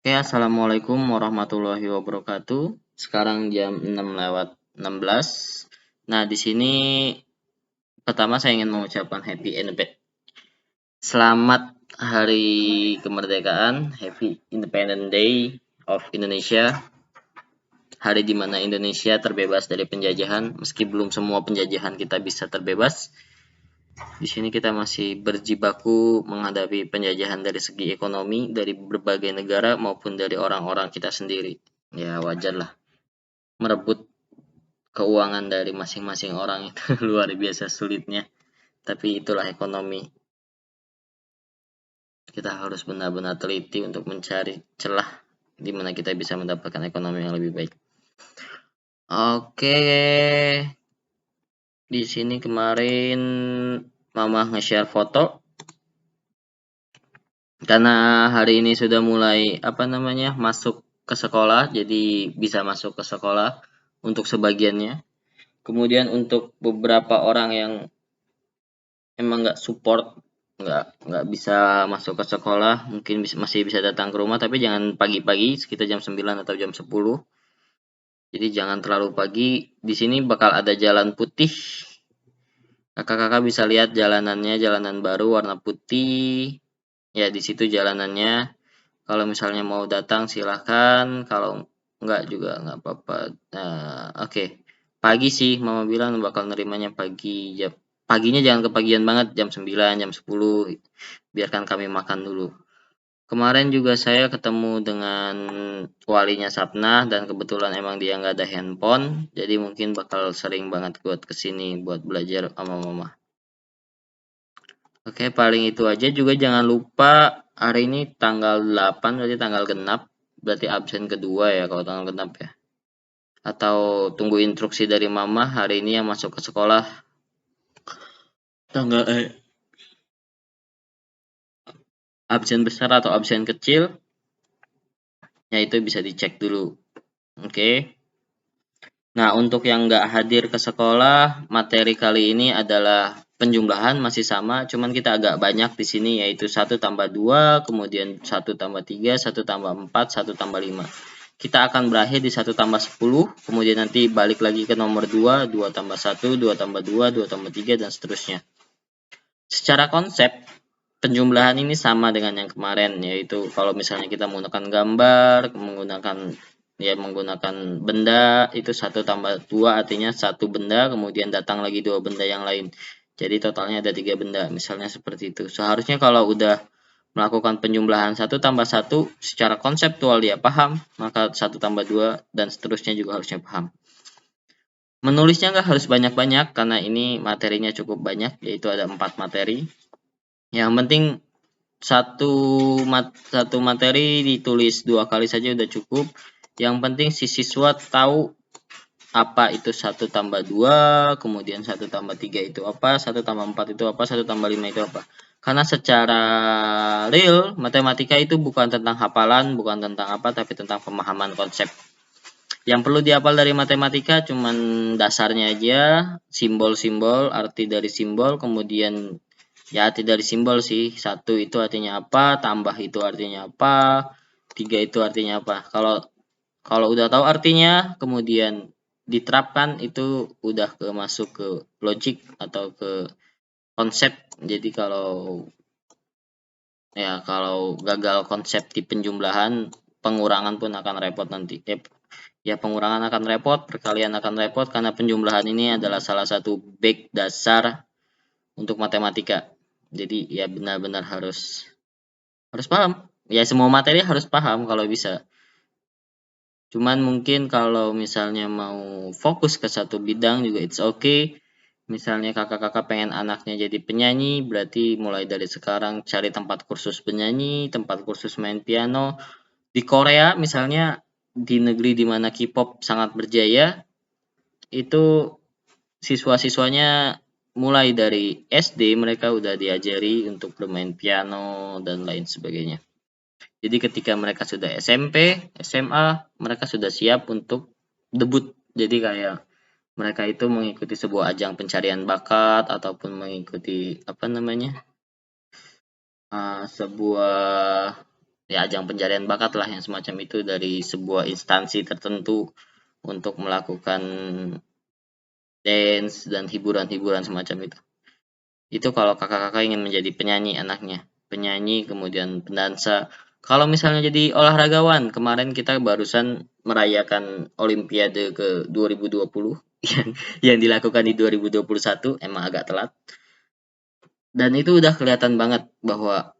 Oke, Assalamualaikum warahmatullahi wabarakatuh. Sekarang jam 6:16. Nah, di sini pertama saya ingin mengucapkan Selamat Hari Kemerdekaan, Happy Independent Day of Indonesia. Hari di mana Indonesia terbebas dari penjajahan, meski belum semua penjajahan kita bisa terbebas. Di sini kita masih berjibaku menghadapi penjajahan dari segi ekonomi dari berbagai negara maupun dari orang-orang kita sendiri. Ya, wajar lah. Merebut keuangan dari masing-masing orang itu luar biasa sulitnya. Tapi itulah ekonomi. Kita harus benar-benar teliti untuk mencari celah di mana kita bisa mendapatkan ekonomi yang lebih baik. Oke, di sini kemarin Mama nge-share foto karena hari ini sudah mulai masuk ke sekolah, jadi bisa masuk ke sekolah untuk sebagiannya. Kemudian untuk beberapa orang yang emang nggak support, nggak bisa masuk ke sekolah, mungkin masih bisa datang ke rumah, tapi jangan pagi-pagi sekitar jam 9 atau jam 10. Jadi jangan terlalu pagi. Di sini bakal ada jalan putih. Kakak-kakak bisa lihat jalanannya, jalanan baru warna putih. Ya, di situ jalanannya. Kalau misalnya mau datang silahkan, kalau nggak juga nggak apa-apa. Nah, oke. Pagi sih, Mama bilang bakal nerimanya pagi. Paginya jangan kepagian banget, jam 9, jam 10. Biarkan kami makan dulu. Kemarin juga saya ketemu dengan walinya Sapna dan kebetulan emang dia nggak ada handphone, jadi mungkin bakal sering banget buat kesini buat belajar sama Mama. Oke, paling itu aja juga jangan lupa hari ini tanggal 8 berarti tanggal genap, berarti absen kedua ya kalau tanggal genap ya. Atau tunggu instruksi dari Mama hari ini yang masuk ke sekolah tanggal absen besar atau absen kecil, ya itu bisa dicek dulu. Oke. Nah, untuk yang nggak hadir ke sekolah, materi kali ini adalah penjumlahan masih sama, cuman kita agak banyak di sini yaitu 1+2, kemudian 1+3, 1+4, 1+5. Kita akan berakhir di 1+10, kemudian nanti balik lagi ke nomor 2, 2+1, 2+2, 2+3, dan seterusnya. Secara konsep, penjumlahan ini sama dengan yang kemarin, yaitu kalau misalnya kita menggunakan gambar, menggunakan benda, itu 1+2 artinya satu benda, kemudian datang lagi dua benda yang lain. Jadi totalnya ada 3 benda, misalnya seperti itu. Seharusnya kalau udah melakukan penjumlahan 1+1 secara konseptual dia paham, maka 1+2 dan seterusnya juga harusnya paham. Menulisnya nggak harus banyak-banyak karena ini materinya cukup banyak, yaitu ada 4 materi. Yang penting satu materi ditulis 2 kali saja udah cukup. Yang penting si siswa tahu apa itu 1+2, kemudian 1+3 itu apa, 1+4 itu apa, 1+5 itu apa. Karena secara real, matematika itu bukan tentang hafalan, bukan tentang apa, tapi tentang pemahaman konsep. Yang perlu dihafal dari matematika cuman dasarnya aja, simbol-simbol, arti dari simbol, kemudian ya arti dari simbol sih. 1 itu artinya apa, tambah itu artinya apa, 3 itu artinya apa. Kalau udah tahu artinya, kemudian diterapkan itu udah masuk ke logik atau ke konsep. Jadi kalau gagal konsep di penjumlahan, pengurangan pun akan repot nanti. Ya pengurangan akan repot, perkalian akan repot karena penjumlahan ini adalah salah satu basic dasar untuk matematika. Jadi ya benar-benar harus paham. Ya semua materi harus paham kalau bisa. Cuman mungkin kalau misalnya mau fokus ke satu bidang juga it's okay. Misalnya kakak-kakak pengen anaknya jadi penyanyi, berarti mulai dari sekarang cari tempat kursus penyanyi, tempat kursus main piano. Di Korea misalnya, di negeri di mana K-pop sangat berjaya, itu siswa-siswanya mulai dari SD mereka udah diajari untuk bermain piano dan lain sebagainya. Jadi ketika mereka sudah SMP, SMA, mereka sudah siap untuk debut. Jadi kayak mereka itu mengikuti sebuah ajang pencarian bakat ataupun mengikuti sebuah ya ajang pencarian bakat lah yang semacam itu dari sebuah instansi tertentu untuk melakukan dance dan hiburan-hiburan semacam itu. Itu kalau kakak-kakak ingin menjadi penyanyi anaknya, penyanyi kemudian pendansa. Kalau misalnya jadi olahragawan, kemarin kita barusan merayakan Olimpiade ke 2020 yang dilakukan di 2021, emang agak telat. Dan itu udah kelihatan banget bahwa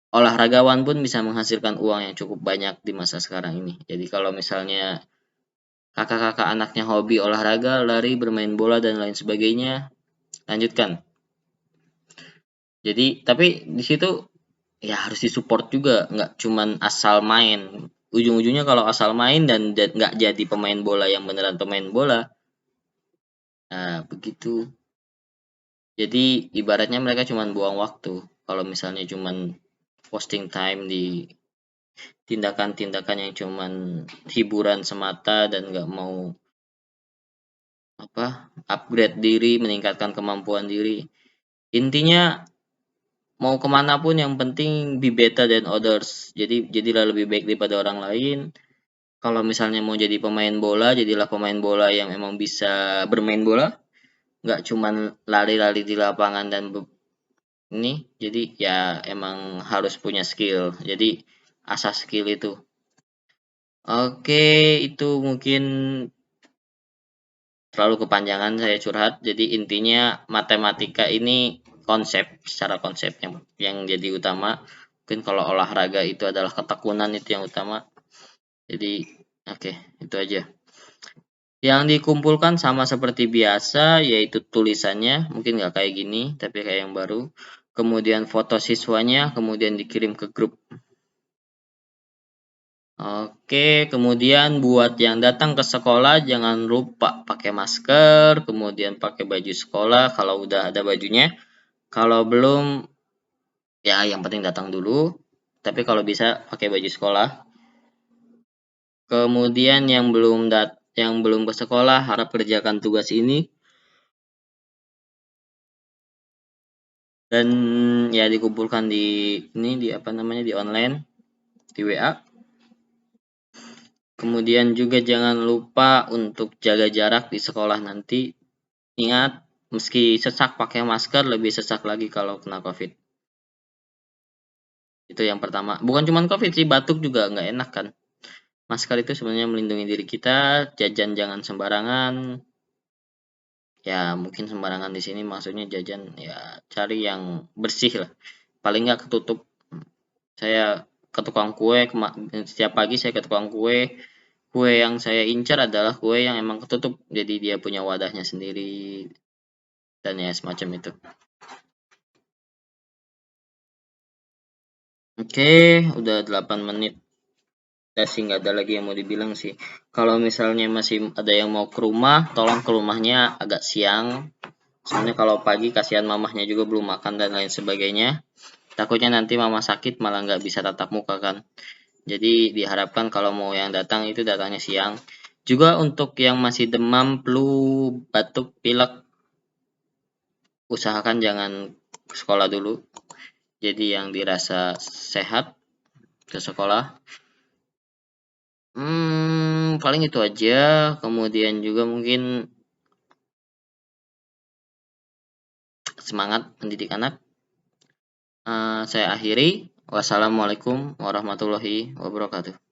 olahragawan pun bisa menghasilkan uang yang cukup banyak di masa sekarang ini. Jadi kalau misalnya kakak-kakak anaknya hobi olahraga, lari, bermain bola dan lain sebagainya, lanjutkan. Jadi tapi di situ ya harus disupport juga, nggak cuman asal main. Ujung-ujungnya kalau asal main dan nggak jadi pemain bola yang beneran pemain bola, nah begitu. Jadi ibaratnya mereka cuman buang waktu. Kalau misalnya cuman posting time di tindakan-tindakan yang cuman hiburan semata dan nggak mau upgrade diri, meningkatkan kemampuan diri. Intinya mau kemana pun yang penting be better than others. Jadi jadilah lebih baik daripada orang lain. Kalau misalnya mau jadi pemain bola, jadilah pemain bola yang emang bisa bermain bola, nggak cuman lari-lari di lapangan dan ini. Jadi ya emang harus punya skill. Jadi asas skill itu. Oke, itu mungkin terlalu kepanjangan saya curhat. Jadi intinya matematika ini konsep, secara konsep yang jadi utama. Mungkin kalau olahraga itu adalah ketekunan itu yang utama. Jadi oke, itu aja. Yang dikumpulkan sama seperti biasa, yaitu tulisannya, mungkin nggak kayak gini, tapi kayak yang baru. Kemudian foto siswanya, kemudian dikirim ke grup. Oke, kemudian buat yang datang ke sekolah, jangan lupa pakai masker, kemudian pakai baju sekolah kalau udah ada bajunya. Kalau belum, ya yang penting datang dulu. Tapi kalau bisa pakai baju sekolah. Kemudian yang belum ke sekolah harap kerjakan tugas ini dan ya dikumpulkan di ini di apa namanya di online di WA. Kemudian juga jangan lupa untuk jaga jarak di sekolah nanti. Ingat, meski sesak pakai masker, lebih sesak lagi kalau kena COVID. Itu yang pertama. Bukan cuma COVID sih, batuk juga nggak enak kan. Masker itu sebenarnya melindungi diri kita, jajan jangan sembarangan. Ya mungkin sembarangan di sini maksudnya jajan ya cari yang bersih lah. Paling nggak ketutup. Saya ke tukang kue, setiap pagi saya ke tukang kue. Kue yang saya incar adalah kue yang emang ketutup, jadi dia punya wadahnya sendiri dan ya semacam itu. Oke, udah 8 menit. Ya sih nggak ada lagi yang mau dibilang sih. Kalau misalnya masih ada yang mau ke rumah, tolong ke rumahnya agak siang. Soalnya kalau pagi kasihan mamahnya juga belum makan dan lain sebagainya. Takutnya nanti mama sakit malah nggak bisa tatap muka kan. Jadi diharapkan kalau mau yang datang itu datangnya siang. Juga untuk yang masih demam, flu, batuk, pilek, usahakan jangan ke sekolah dulu. Jadi yang dirasa sehat ke sekolah. Paling itu aja. Kemudian juga mungkin semangat mendidik anak. Saya akhiri. Wassalamualaikum warahmatullahi wabarakatuh.